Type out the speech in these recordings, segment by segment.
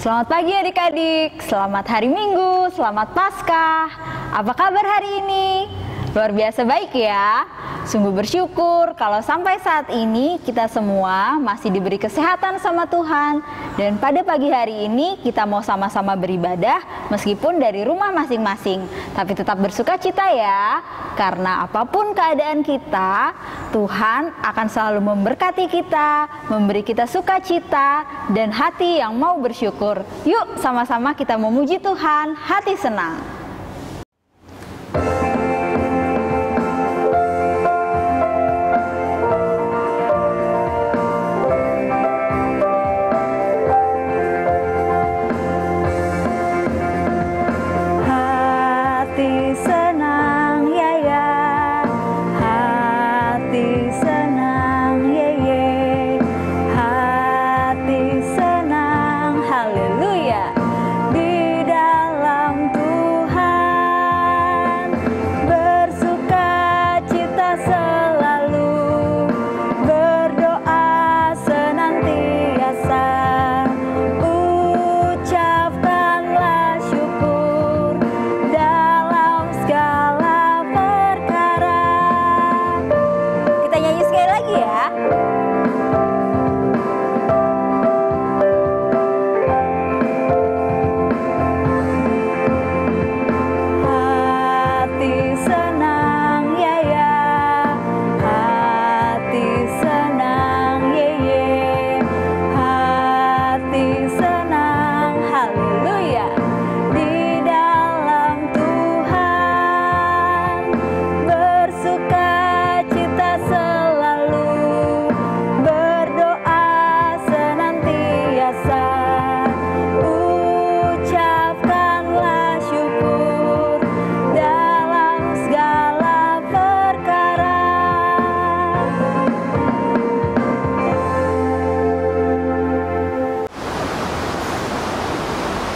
Selamat pagi adik-adik, selamat hari Minggu, selamat Paskah. Apa kabar hari ini? Luar biasa baik ya. Sungguh bersyukur kalau sampai saat ini kita semua masih diberi kesehatan sama Tuhan. Dan pada pagi hari ini kita mau sama-sama beribadah meskipun dari rumah masing-masing. Tapi tetap bersukacita ya. Karena apapun keadaan kita, Tuhan akan selalu memberkati kita, memberi kita sukacita dan hati yang mau bersyukur. Yuk sama-sama kita memuji Tuhan, hati senang.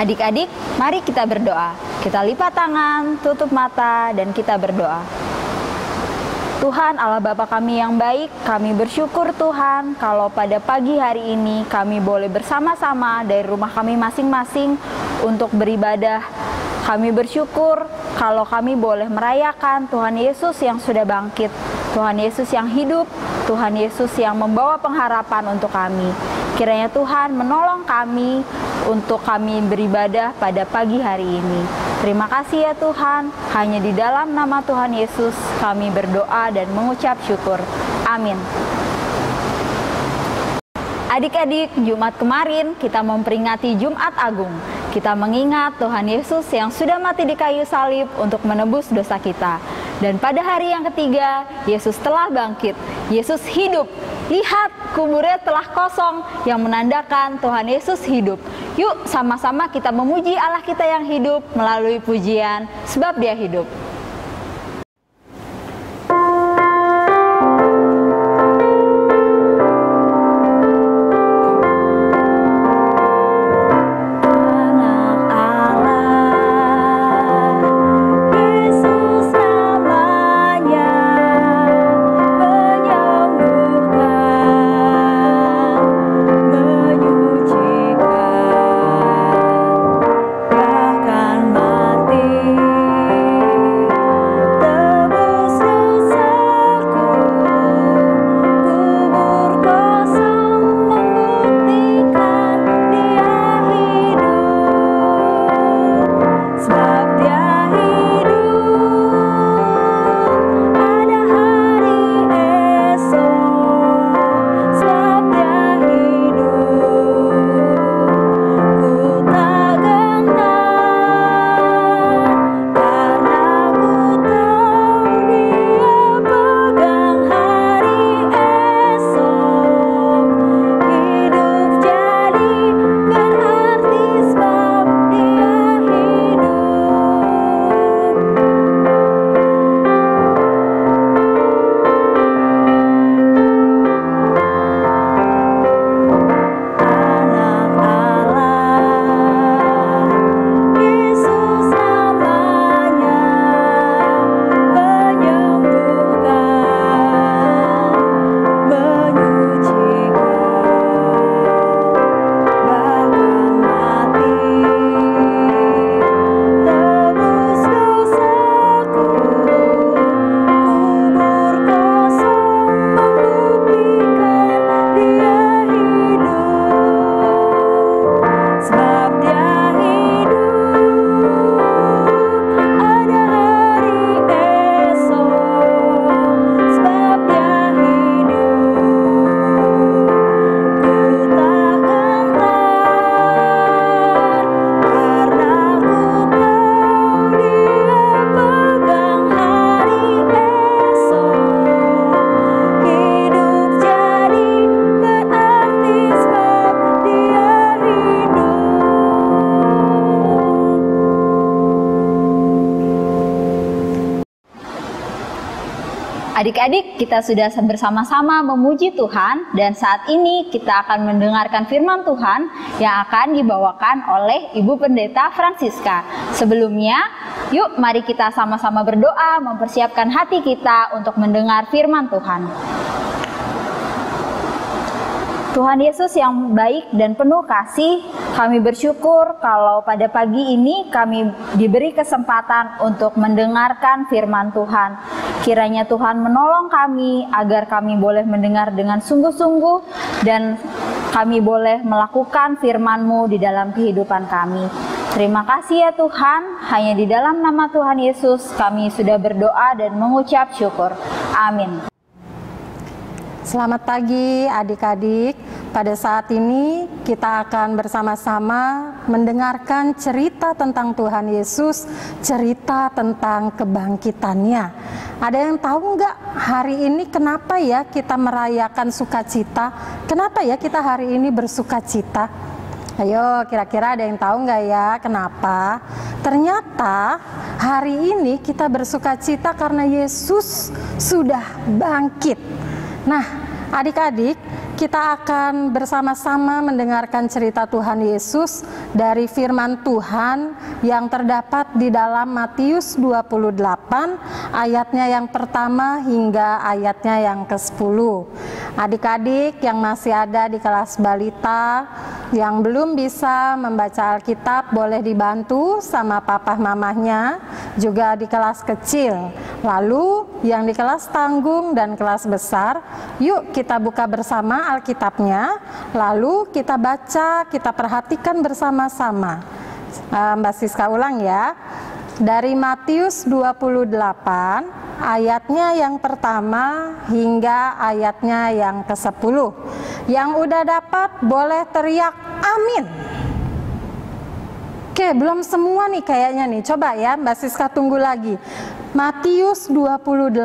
Adik-adik, mari kita berdoa. Kita lipat tangan, tutup mata, dan kita berdoa. Tuhan Allah Bapa kami yang baik, kami bersyukur Tuhan kalau pada pagi hari ini kami boleh bersama-sama dari rumah kami masing-masing untuk beribadah. Kami bersyukur kalau kami boleh merayakan Tuhan Yesus yang sudah bangkit, Tuhan Yesus yang hidup, Tuhan Yesus yang membawa pengharapan untuk kami. Kiranya Tuhan menolong kami untuk kami beribadah pada pagi hari ini. Terima kasih ya Tuhan, hanya di dalam nama Tuhan Yesus kami berdoa dan mengucap syukur. Amin. Adik-adik, Jumat kemarin kita memperingati Jumat Agung. Kita mengingat Tuhan Yesus yang sudah mati di kayu salib untuk menebus dosa kita. Dan pada hari yang ketiga, Yesus telah bangkit. Yesus hidup. Lihat, kuburnya telah kosong yang menandakan Tuhan Yesus hidup. Yuk sama-sama kita memuji Allah kita yang hidup melalui pujian, sebab Dia hidup. Bahkan mati Adik-adik, kita sudah bersama-sama memuji Tuhan dan saat ini kita akan mendengarkan firman Tuhan yang akan dibawakan oleh Ibu Pendeta Francisca. Sebelumnya, yuk mari kita sama-sama berdoa mempersiapkan hati kita untuk mendengar firman Tuhan. Tuhan Yesus yang baik dan penuh kasih, kami bersyukur kalau pada pagi ini kami diberi kesempatan untuk mendengarkan firman Tuhan. Kiranya Tuhan menolong kami agar kami boleh mendengar dengan sungguh-sungguh dan kami boleh melakukan firman-Mu di dalam kehidupan kami. Terima kasih ya Tuhan, hanya di dalam nama Tuhan Yesus kami sudah berdoa dan mengucap syukur. Amin. Selamat pagi adik-adik. Pada saat ini kita akan bersama-sama mendengarkan cerita tentang Tuhan Yesus, cerita tentang kebangkitannya. Ada yang tahu nggak hari ini kenapa ya kita merayakan sukacita? Kenapa ya kita hari ini bersukacita? Ayo, kira-kira ada yang tahu nggak ya kenapa? Ternyata hari ini kita bersukacita karena Yesus sudah bangkit. Nah, adik-adik, kita akan bersama-sama mendengarkan cerita Tuhan Yesus dari firman Tuhan yang terdapat di dalam Matius 28 ayatnya yang pertama hingga ayatnya yang ke-10. Adik-adik yang masih ada di kelas balita yang belum bisa membaca Alkitab boleh dibantu sama papa mamahnya, juga di kelas kecil. Lalu yang di kelas tanggung dan kelas besar, yuk kita buka bersama Alkitabnya, lalu kita baca, kita perhatikan bersama-sama. Mbak Siska ulang ya. Dari Matius 28 ayatnya yang pertama hingga ayatnya yang ke-10. Yang udah dapat boleh teriak amin. Oke, belum semua nih kayaknya nih. Coba ya Mbak Siska tunggu lagi. Matius 28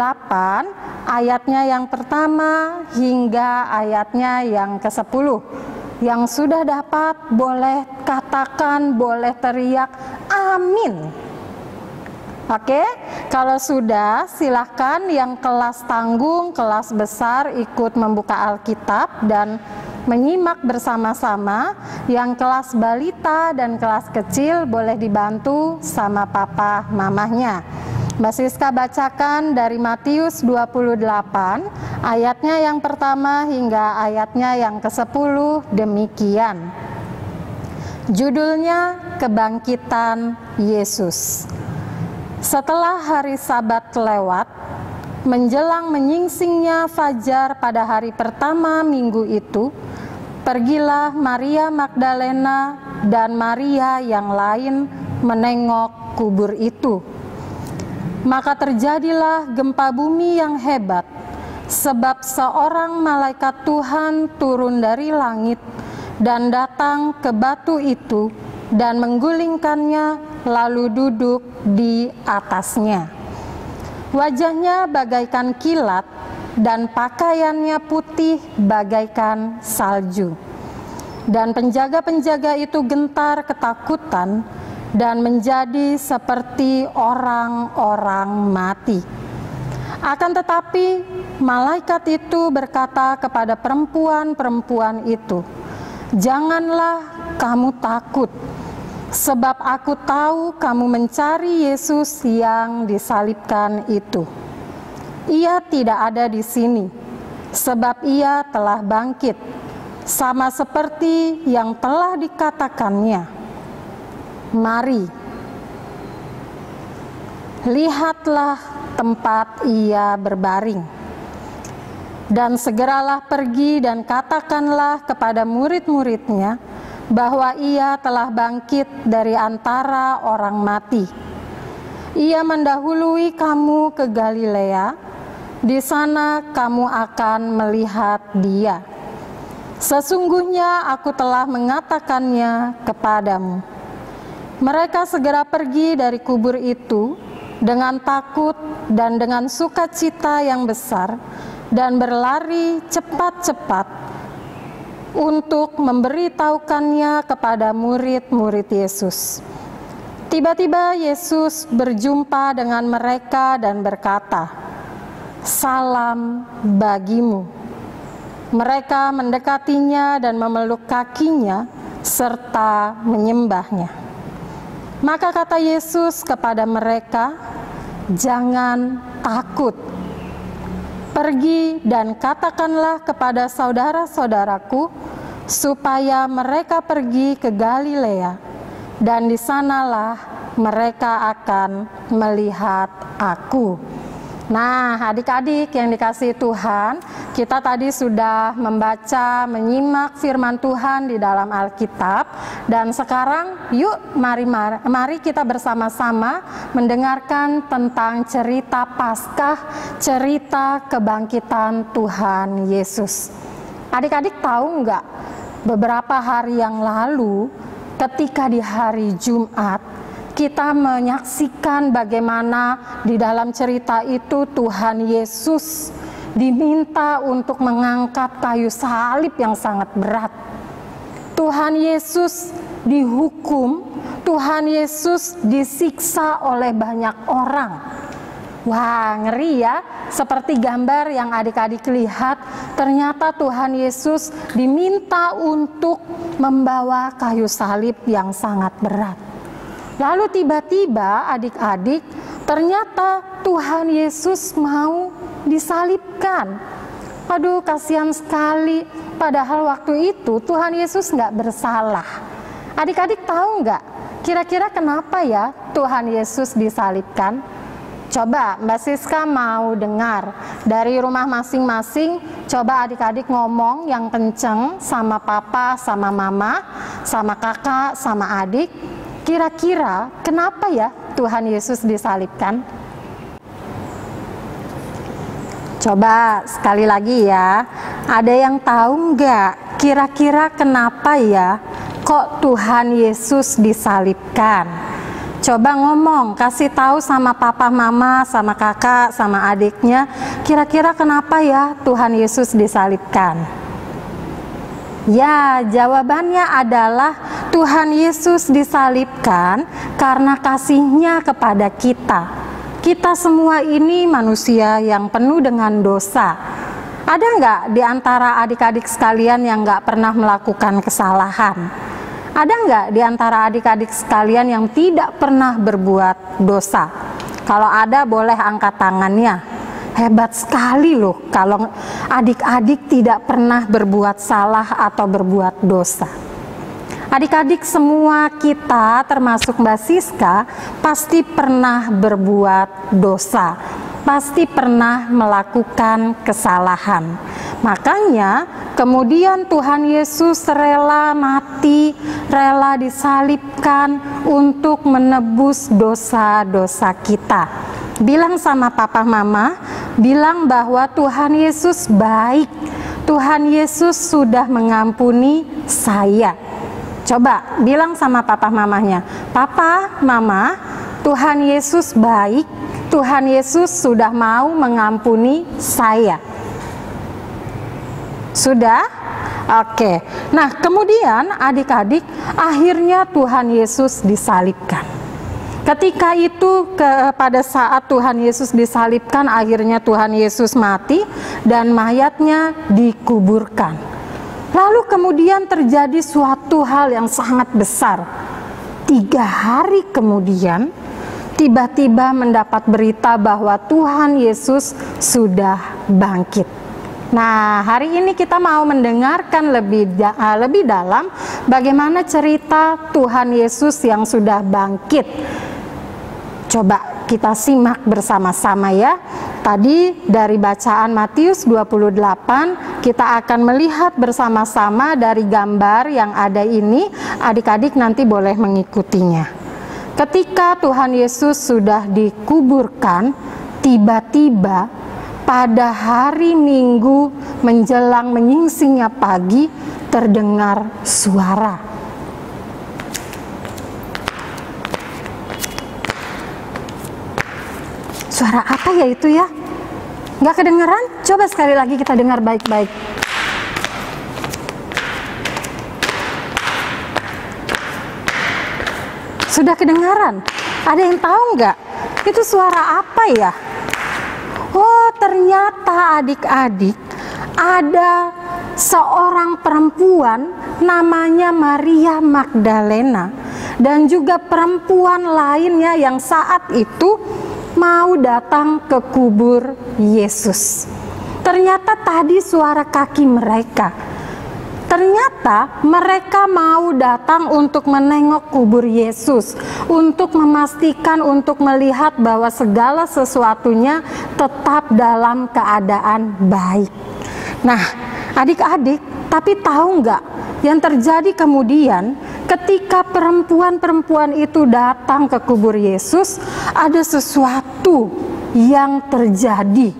ayatnya yang pertama hingga ayatnya yang ke-10. Yang sudah dapat boleh katakan, boleh teriak amin. Oke, kalau sudah silahkan yang kelas tanggung, kelas besar ikut membuka Alkitab dan menyimak bersama-sama. Yang kelas balita dan kelas kecil boleh dibantu sama papa mamahnya. Mbak Siska bacakan dari Matius 28 ayatnya yang pertama hingga ayatnya yang ke-10 demikian. Judulnya Kebangkitan Yesus. Setelah hari Sabat lewat, menjelang menyingsingnya fajar pada hari pertama minggu itu, pergilah Maria Magdalena dan Maria yang lain menengok kubur itu. Maka terjadilah gempa bumi yang hebat, sebab seorang malaikat Tuhan turun dari langit dan datang ke batu itu dan menggulingkannya lalu duduk di atasnya. Wajahnya bagaikan kilat dan pakaiannya putih bagaikan salju. Dan penjaga-penjaga itu gentar ketakutan dan menjadi seperti orang-orang mati. Akan tetapi malaikat itu berkata kepada perempuan-perempuan itu, "Janganlah kamu takut, sebab aku tahu kamu mencari Yesus yang disalibkan itu. Ia tidak ada di sini, sebab ia telah bangkit, sama seperti yang telah dikatakannya. Mari, lihatlah tempat ia berbaring. Dan segeralah pergi dan katakanlah kepada murid-muridnya bahwa ia telah bangkit dari antara orang mati. Ia mendahului kamu ke Galilea, di sana kamu akan melihat dia. Sesungguhnya aku telah mengatakannya kepadamu." Mereka segera pergi dari kubur itu dengan takut dan dengan sukacita yang besar dan berlari cepat-cepat untuk memberitahukannya kepada murid-murid Yesus. Tiba-tiba Yesus berjumpa dengan mereka dan berkata, salam bagimu. Mereka mendekatinya dan memeluk kakinya serta menyembahnya. Maka kata Yesus kepada mereka, "Jangan takut. Pergi dan katakanlah kepada saudara-saudaraku supaya mereka pergi ke Galilea, dan di sanalah mereka akan melihat aku." Nah, adik-adik yang dikasihi Tuhan, kita tadi sudah membaca, menyimak firman Tuhan di dalam Alkitab, dan sekarang yuk mari kita bersama-sama mendengarkan tentang cerita Paskah, cerita kebangkitan Tuhan Yesus. Adik-adik tahu nggak, beberapa hari yang lalu ketika di hari Jumat kita menyaksikan bagaimana di dalam cerita itu Tuhan Yesus diminta untuk mengangkat kayu salib yang sangat berat. Tuhan Yesus dihukum, Tuhan Yesus disiksa oleh banyak orang. Wah, ngeri ya, seperti gambar yang adik-adik lihat, ternyata Tuhan Yesus diminta untuk membawa kayu salib yang sangat berat. Lalu tiba-tiba adik-adik, ternyata Tuhan Yesus mau disalibkan. Aduh, kasihan sekali. Padahal waktu itu Tuhan Yesus nggak bersalah. Adik-adik tahu nggak, kira-kira kenapa ya Tuhan Yesus disalibkan? Coba Mbak Siska mau dengar dari rumah masing-masing. Coba adik-adik ngomong yang kenceng sama papa, sama mama, sama kakak, sama adik. Kira-kira kenapa ya Tuhan Yesus disalibkan? Coba sekali lagi ya, ada yang tahu nggak kira-kira kenapa ya kok Tuhan Yesus disalibkan? Coba ngomong, kasih tahu sama papa, mama, sama kakak, sama adiknya, kira-kira kenapa ya Tuhan Yesus disalibkan? Ya, jawabannya adalah Tuhan Yesus disalibkan karena kasih-Nya kepada kita. Kita semua ini manusia yang penuh dengan dosa. Ada nggak di antara adik-adik sekalian yang nggak pernah melakukan kesalahan? Ada nggak di antara adik-adik sekalian yang tidak pernah berbuat dosa? Kalau ada, boleh angkat tangannya. Hebat sekali loh kalau adik-adik tidak pernah berbuat salah atau berbuat dosa. Adik-adik semua kita termasuk Mbak Siska pasti pernah berbuat dosa, pasti pernah melakukan kesalahan. Makanya kemudian Tuhan Yesus rela mati, rela disalibkan untuk menebus dosa-dosa kita. Bilang sama papa mama, bilang bahwa Tuhan Yesus baik. Tuhan Yesus sudah mengampuni saya. Coba bilang sama papa mamanya, papa, mama, Tuhan Yesus baik. Tuhan Yesus sudah mau mengampuni saya. Sudah? Oke. Nah, kemudian adik-adik, akhirnya Tuhan Yesus disalibkan. Ketika itu pada saat Tuhan Yesus disalibkan, akhirnya Tuhan Yesus mati dan mayatnya dikuburkan. Lalu kemudian terjadi suatu hal yang sangat besar. 3 hari kemudian tiba-tiba mendapat berita bahwa Tuhan Yesus sudah bangkit. Nah, hari ini kita mau mendengarkan lebih dalam bagaimana cerita Tuhan Yesus yang sudah bangkit. Coba kita simak bersama-sama ya. Tadi dari bacaan Matius 28, kita akan melihat bersama-sama dari gambar yang ada ini. Adik-adik nanti boleh mengikutinya. Ketika Tuhan Yesus sudah dikuburkan, tiba-tiba pada hari Minggu menjelang menyingsingnya pagi terdengar suara. Suara apa ya itu ya? Nggak kedengeran? Coba sekali lagi kita dengar baik-baik. Sudah kedengaran? Ada yang tahu nggak? Itu suara apa ya? Oh, ternyata adik-adik ada seorang perempuan namanya Maria Magdalena dan juga perempuan lainnya yang saat itu mau datang ke kubur Yesus. Ternyata tadi suara kaki mereka. Ternyata mereka mau datang untuk menengok kubur Yesus, untuk memastikan, untuk melihat bahwa segala sesuatunya tetap dalam keadaan baik. Nah, adik-adik, tapi tahu nggak yang terjadi kemudian ketika perempuan-perempuan itu datang ke kubur Yesus, ada sesuatu yang terjadi.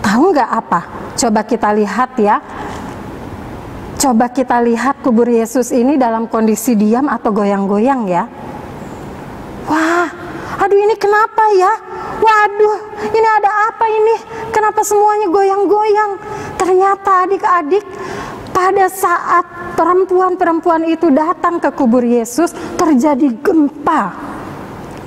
Tahu nggak apa? Coba kita lihat ya. Coba kita lihat kubur Yesus ini dalam kondisi diam atau goyang-goyang ya. Wah, aduh ini kenapa ya? Waduh, ini ada apa ini? Kenapa semuanya goyang-goyang? Ternyata adik-adik, pada saat perempuan-perempuan itu datang ke kubur Yesus, terjadi gempa.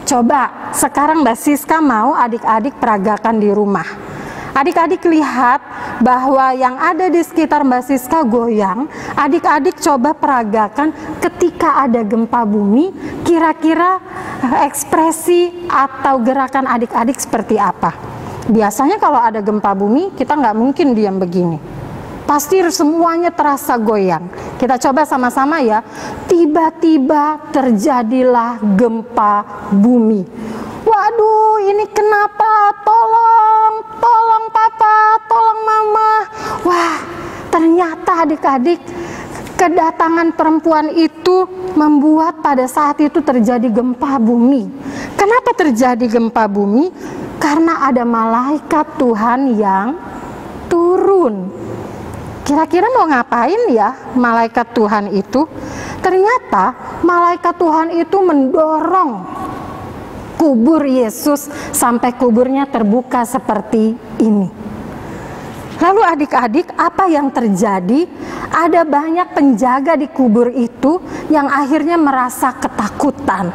Coba sekarang Mbak Siska mau adik-adik peragakan di rumah. Adik-adik lihat bahwa yang ada di sekitar Mbak Siska goyang. Adik-adik coba peragakan ketika ada gempa bumi, kira-kira ekspresi atau gerakan adik-adik seperti apa? Biasanya kalau ada gempa bumi, kita nggak mungkin diam begini. Pasti semuanya terasa goyang. Kita coba sama-sama ya. Tiba-tiba terjadilah gempa bumi. Waduh, ini kenapa? Tolong, tolong papa, tolong mama. Wah, ternyata adik-adik, kedatangan perempuan itu membuat pada saat itu terjadi gempa bumi. Kenapa terjadi gempa bumi? Karena ada malaikat Tuhan yang turun. Kira-kira mau ngapain ya malaikat Tuhan itu? Ternyata malaikat Tuhan itu mendorong kubur Yesus sampai kuburnya terbuka seperti ini. Lalu adik-adik, apa yang terjadi? Ada banyak penjaga di kubur itu yang akhirnya merasa ketakutan.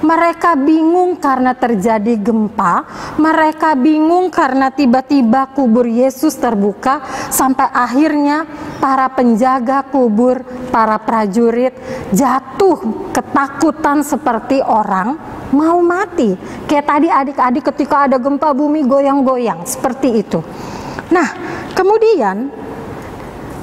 Mereka bingung karena terjadi gempa, mereka bingung karena tiba-tiba kubur Yesus terbuka, sampai akhirnya para penjaga kubur, para prajurit jatuh ketakutan seperti orang mau mati. Kayak tadi adik-adik ketika ada gempa bumi goyang-goyang, seperti itu. Nah, kemudian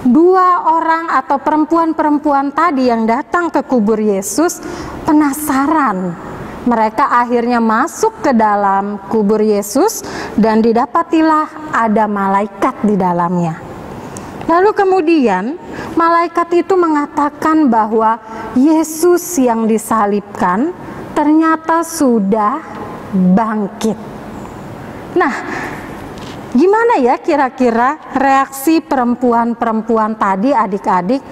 dua orang atau perempuan-perempuan tadi yang datang ke kubur Yesus penasaran. Mereka akhirnya masuk ke dalam kubur Yesus dan didapatilah ada malaikat di dalamnya. Lalu kemudian malaikat itu mengatakan bahwa Yesus yang disalibkan ternyata sudah bangkit. Nah, gimana ya kira-kira reaksi perempuan-perempuan tadi adik-adik?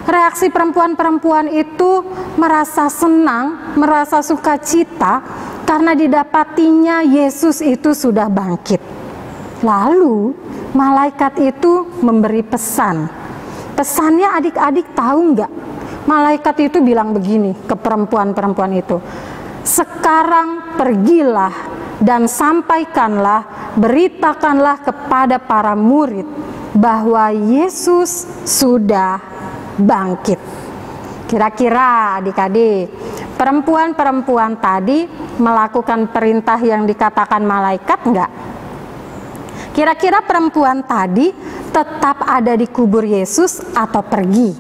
Reaksi perempuan-perempuan itu merasa senang, merasa sukacita karena didapatinya Yesus itu sudah bangkit. Lalu malaikat itu memberi pesan. Pesannya adik-adik tahu nggak? Malaikat itu bilang begini ke perempuan-perempuan itu. Sekarang pergilah dan sampaikanlah, beritakanlah kepada para murid bahwa Yesus sudah bangkit. Kira-kira adik-adik, perempuan-perempuan tadi melakukan perintah yang dikatakan malaikat enggak? Kira-kira perempuan tadi tetap ada di kubur Yesus atau pergi?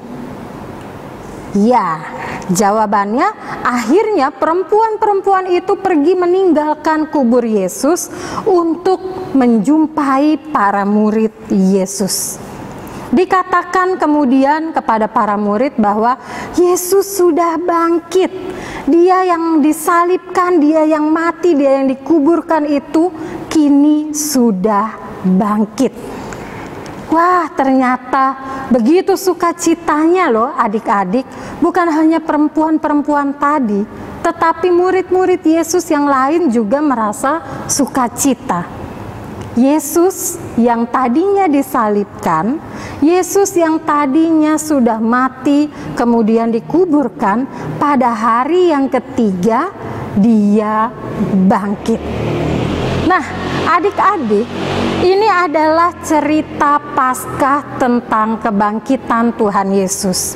Ya, jawabannya akhirnya perempuan-perempuan itu pergi meninggalkan kubur Yesus untuk menjumpai para murid Yesus. Dikatakan kemudian kepada para murid bahwa Yesus sudah bangkit. Dia yang disalibkan, dia yang mati, dia yang dikuburkan itu kini sudah bangkit. Wah, ternyata begitu sukacitanya loh adik-adik. Bukan hanya perempuan-perempuan tadi, tetapi murid-murid Yesus yang lain juga merasa sukacita. Yesus yang tadinya disalibkan, Yesus yang tadinya sudah mati kemudian dikuburkan, pada hari yang ketiga dia bangkit. Nah, adik-adik, ini adalah cerita Paskah tentang kebangkitan Tuhan Yesus.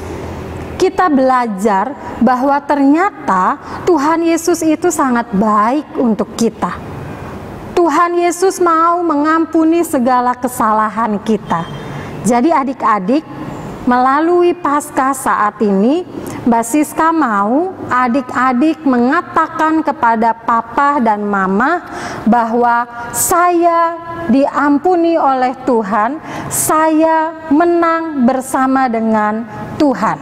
Kita belajar bahwa ternyata Tuhan Yesus itu sangat baik untuk kita. Tuhan Yesus mau mengampuni segala kesalahan kita. Jadi adik-adik, melalui Paskah saat ini, Mbak Siska mau adik-adik mengatakan kepada papa dan mama bahwa saya diampuni oleh Tuhan, saya menang bersama dengan Tuhan.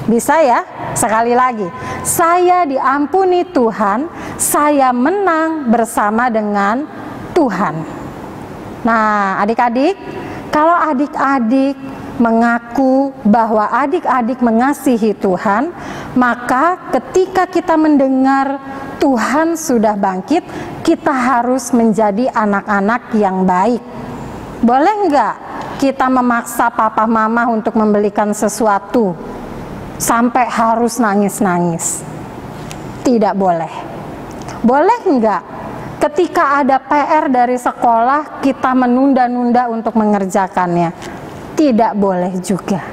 Bisa ya? Sekali lagi, saya diampuni Tuhan, saya menang bersama dengan Tuhan. Nah, adik-adik, kalau adik-adik mengaku bahwa adik-adik mengasihi Tuhan, maka ketika kita mendengar Tuhan sudah bangkit, kita harus menjadi anak-anak yang baik. Boleh nggak kita memaksa papa mama untuk membelikan sesuatu sampai harus nangis-nangis? Tidak boleh. Boleh nggak ketika ada PR dari sekolah kita menunda-nunda untuk mengerjakannya? Tidak boleh juga.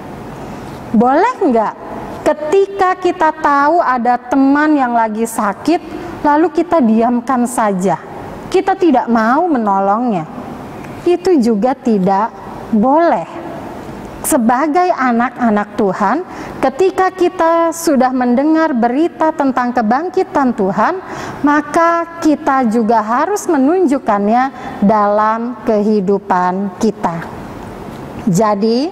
Boleh nggak ketika kita tahu ada teman yang lagi sakit, lalu kita diamkan saja, kita tidak mau menolongnya? Itu juga tidak boleh. Sebagai anak-anak Tuhan, ketika kita sudah mendengar berita tentang kebangkitan Tuhan, maka kita juga harus menunjukkannya dalam kehidupan kita. Jadi,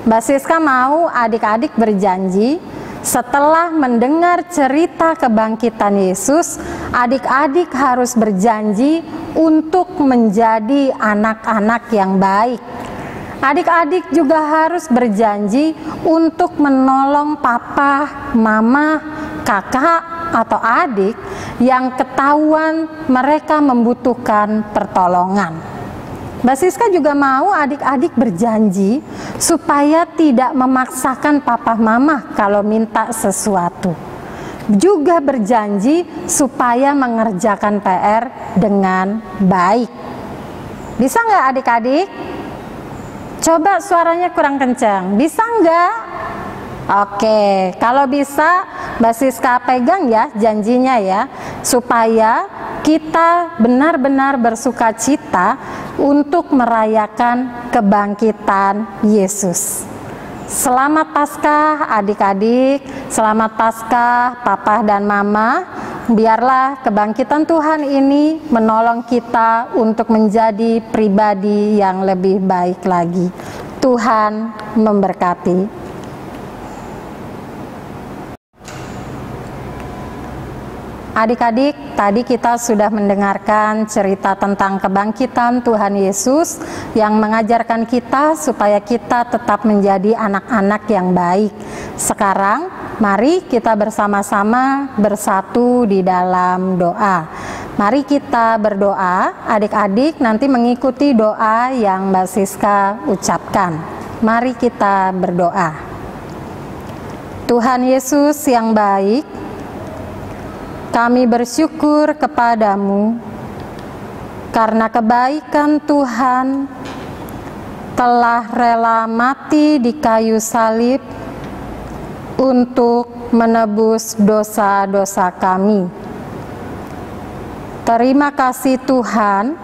Mbak Siska mau adik-adik berjanji setelah mendengar cerita kebangkitan Yesus, adik-adik harus berjanji untuk menjadi anak-anak yang baik. Adik-adik juga harus berjanji untuk menolong papa, mama, kakak, atau adik yang ketahuan mereka membutuhkan pertolongan. Mbak Siska juga mau adik-adik berjanji supaya tidak memaksakan papa mama kalau minta sesuatu. Juga berjanji supaya mengerjakan PR dengan baik. Bisa nggak adik-adik? Coba suaranya kurang kencang. Bisa nggak? Oke, kalau bisa Mbak Siska pegang ya janjinya ya, supaya kita benar-benar bersuka cita untuk merayakan kebangkitan Yesus. Selamat Paskah adik-adik, selamat Paskah papa dan mama. Biarlah kebangkitan Tuhan ini menolong kita untuk menjadi pribadi yang lebih baik lagi. Tuhan memberkati. Adik-adik, tadi kita sudah mendengarkan cerita tentang kebangkitan Tuhan Yesus yang mengajarkan kita supaya kita tetap menjadi anak-anak yang baik. Sekarang, mari kita bersama-sama bersatu di dalam doa. Mari kita berdoa, adik-adik nanti mengikuti doa yang Mbak Siska ucapkan. Mari kita berdoa. Tuhan Yesus yang baik, kami bersyukur kepadamu karena kebaikan Tuhan telah rela mati di kayu salib untuk menebus dosa-dosa kami. Terima kasih Tuhan,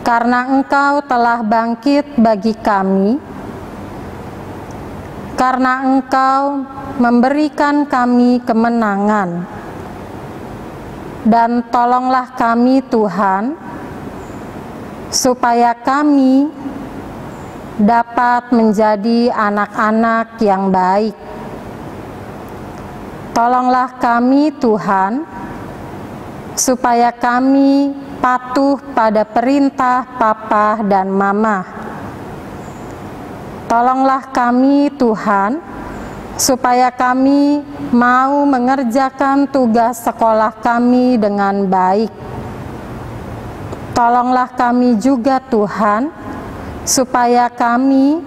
karena Engkau telah bangkit bagi kami, karena Engkau memberikan kami kemenangan. Dan tolonglah kami Tuhan, supaya kami dapat menjadi anak-anak yang baik. Tolonglah kami Tuhan, supaya kami patuh pada perintah papa dan mama. Tolonglah kami Tuhan, supaya kami mau mengerjakan tugas sekolah kami dengan baik. Tolonglah kami juga Tuhan, supaya kami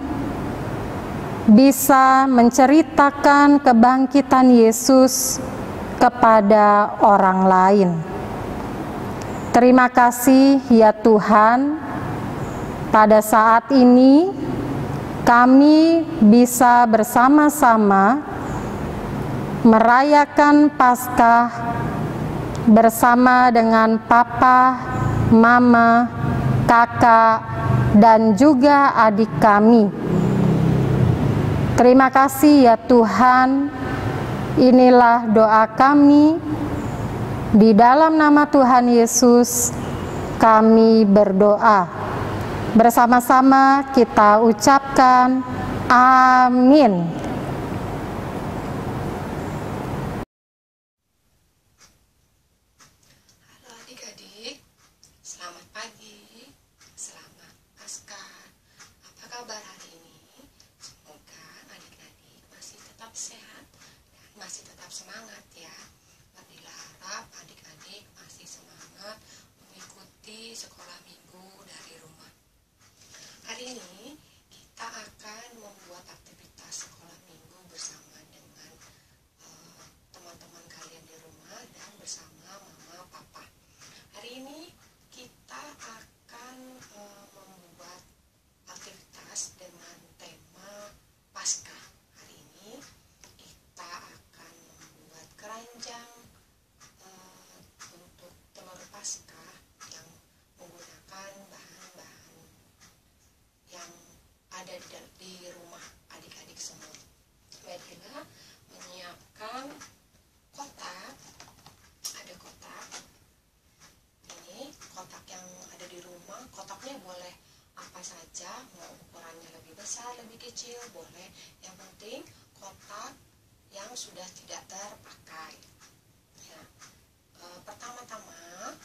bisa menceritakan kebangkitan Yesus kepada orang lain. Terima kasih ya Tuhan, pada saat ini kami bisa bersama-sama merayakan Paskah bersama dengan Papa, Mama, Kakak, dan juga adik kami. Terima kasih ya Tuhan, inilah doa kami. Di dalam nama Tuhan Yesus kami berdoa. Bersama-sama kita ucapkan amin. Halo adik-adik, selamat pagi, selamat Paskah. Apa kabar hari ini? Semoga adik-adik masih tetap sehat dan masih tetap semangat ya. Fadila harap adik-adik masih semangat mengikuti sekolah minggu dari rumah. Hari ini kita akan membuat aktivitas sekolah minggu bersama dengan teman-teman kalian di rumah dan bersama mama papa. Hari ini kita akan membuat aktivitas dengan tema Paskah. Hari ini kita akan membuat keranjang untuk telur Paskah yang menggunakan bahan-bahan yang ada di rumah adik-adik semua. Medina menyiapkan kotak, ada kotak. Ini kotak yang ada di rumah, kotaknya boleh apa saja, mau ukurannya lebih besar, lebih kecil, boleh. Yang penting kotak yang sudah tidak terpakai. Ya. Pertama-tama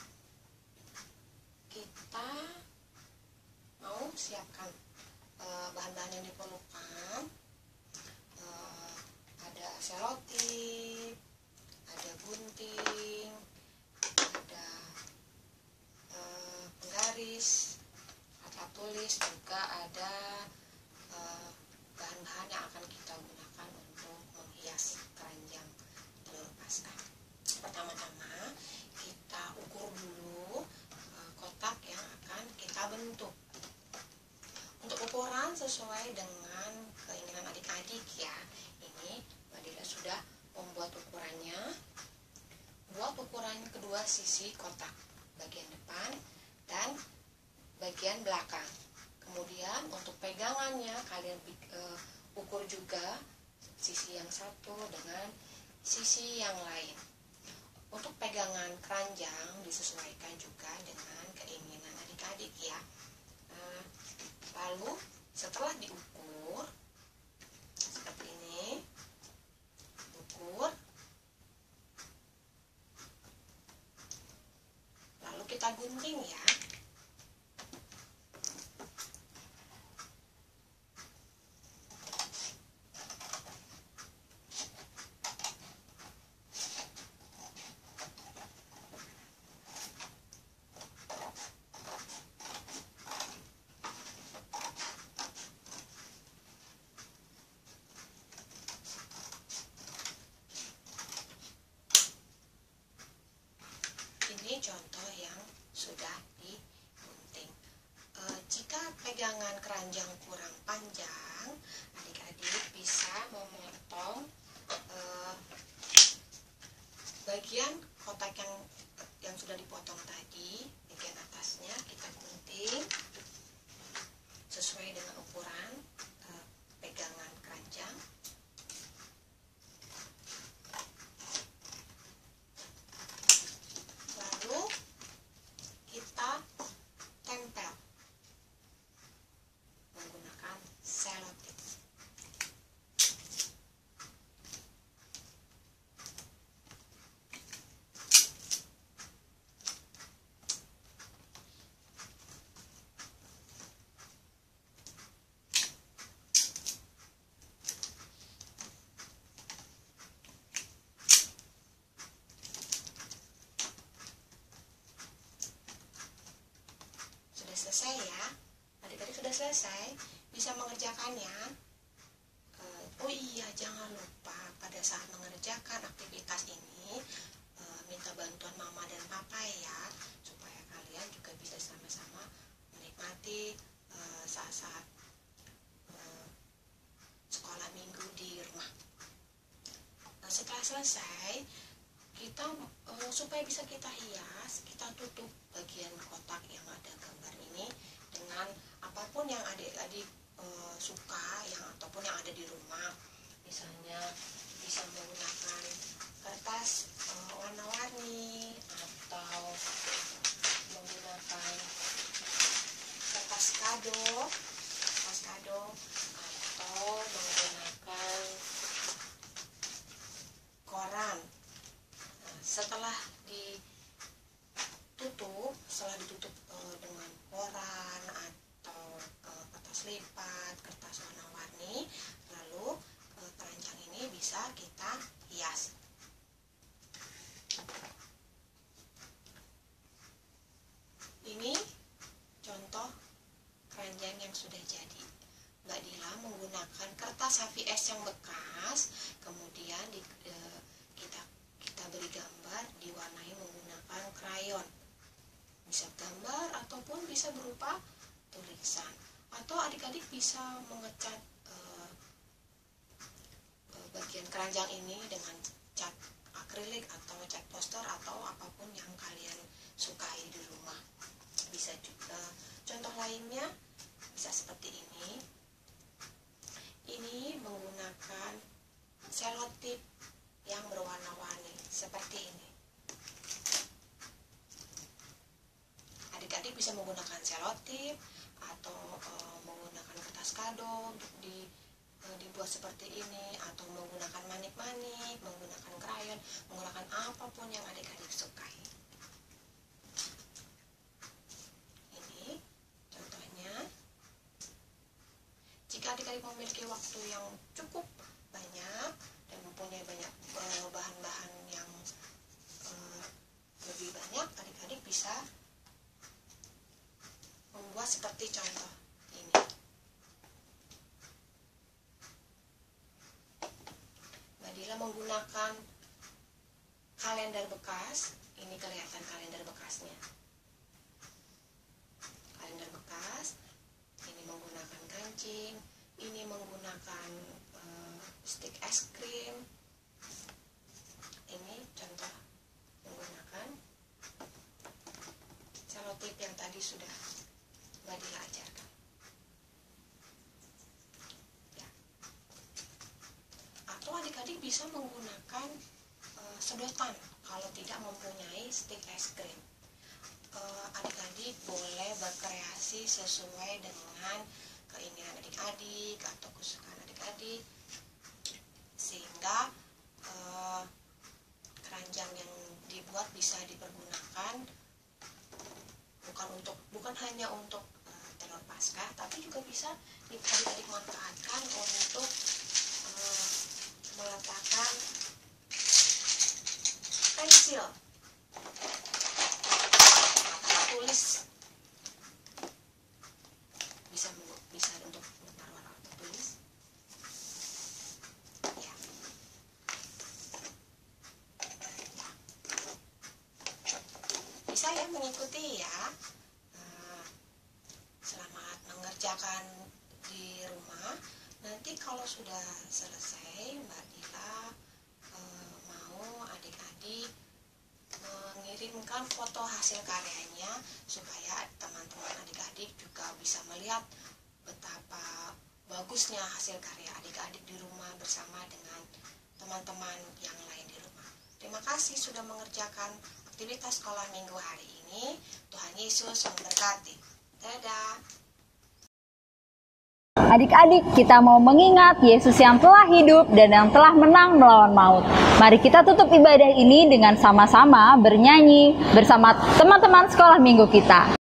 kita mau siapkan bahan-bahan yang diperlukan. Ada selotip, ada gunting, ada penggaris, kata tulis, juga ada bahan-bahan yang akan kita gunakan untuk menghias keranjang telur Paskah. Pertama-tama kita ukur dulu kotak yang akan kita bentuk. Untuk ukuran sesuai dengan keinginan adik-adik ya. Ini Badila sudah membuat ukurannya. Buat ukuran kedua sisi kotak, bagian depan dan bagian belakang. Kemudian untuk pegangannya kalian ukur juga sisi yang satu dengan sisi yang lain. Untuk pegangan keranjang disesuaikan juga dengan keinginan adik-adik ya. Lalu setelah diukur seperti ini, ukur, lalu kita gunting ya. Ini contoh yang sudah digunting. Jika pegangan keranjang kurang panjang, adik-adik bisa memotong bagian kotak yang sudah dipotong tadi, bagian atasnya kita gunting sesuai dengan ukuran pegangan keranjang. Lalu kita tempel menggunakan selotip. Selesai ya, adik-adik sudah selesai, bisa mengerjakannya. Oh iya, jangan lupa pada saat mengerjakan aktivitas ini minta bantuan mama dan papa ya, supaya seperti saat-saat sekolah minggu di rumah. Nah, setelah selesai, kita supaya bisa kita hias, kita tutup bagian kotak yang ada gambar ini dengan apapun yang adik-adik suka, ataupun yang ada di rumah. Misalnya bisa menggunakan kertas warna-warni, atau menggunakan kertas kado, atau menggunakan koran. Nah, setelah ditutup dengan koran atau kertas lipat, kertas warna-warni, lalu keranjang ini bisa kita hias. Ini contoh keranjang yang sudah jadi. Mbak Dila menggunakan kertas HVS yang bekas, kemudian kita beri gambar, diwarnai menggunakan krayon. Bisa gambar ataupun bisa berupa tulisan. Atau adik-adik bisa mengecat bagian keranjang ini dengan cat akrilik atau cat poster atau apapun yang kalian sukai di rumah. Bisa juga contoh lainnya bisa seperti ini. Ini menggunakan selotip yang berwarna-warni seperti ini. Adik-adik bisa menggunakan selotip atau menggunakan kertas kado untuk dibuat seperti ini, atau menggunakan manik-manik, menggunakan krayon, menggunakan apapun yang adik-adik sukai. Ini contohnya. Jika adik-adik memiliki waktu yang cukup banyak dan mempunyai banyak bahan-bahan yang lebih banyak, adik-adik bisa membuat seperti contoh ini. Mbak Dila menggunakan kalender bekas. Ini kelihatan kalender bekasnya. Kalender bekas. Ini menggunakan kancing. Ini menggunakan stik es krim. Ini contoh menggunakan selotip yang tadi sudah Mbak Dila ajarkan. Ya. Atau adik-adik bisa menggunakan sedotan kalau tidak mempunyai stik es krim. Adik-adik boleh berkreasi sesuai dengan keinginan adik-adik atau kesukaan adik-adik, sehingga keranjang yang dibuat bisa dipergunakan bukan hanya untuk telur Paskah, tapi juga bisa adik-adik manfaatkan untuk meletakkan pensil, tulis, bisa untuk menaruh atau tulis. Ya. Bisa ya mengikuti ya. Selamat mengerjakan di rumah. Nanti kalau sudah selesai, Mbak Dila mau adik-adik mengirimkan foto hasil karyanya supaya teman-teman adik-adik juga bisa melihat betapa bagusnya hasil karya adik-adik di rumah bersama dengan teman-teman yang lain di rumah. Terima kasih sudah mengerjakan aktivitas sekolah minggu hari ini. Tuhan Yesus memberkati. Dadah. Adik-adik, kita mau mengingat Yesus yang telah hidup dan yang telah menang melawan maut. Mari kita tutup ibadah ini dengan sama-sama bernyanyi bersama teman-teman sekolah minggu kita.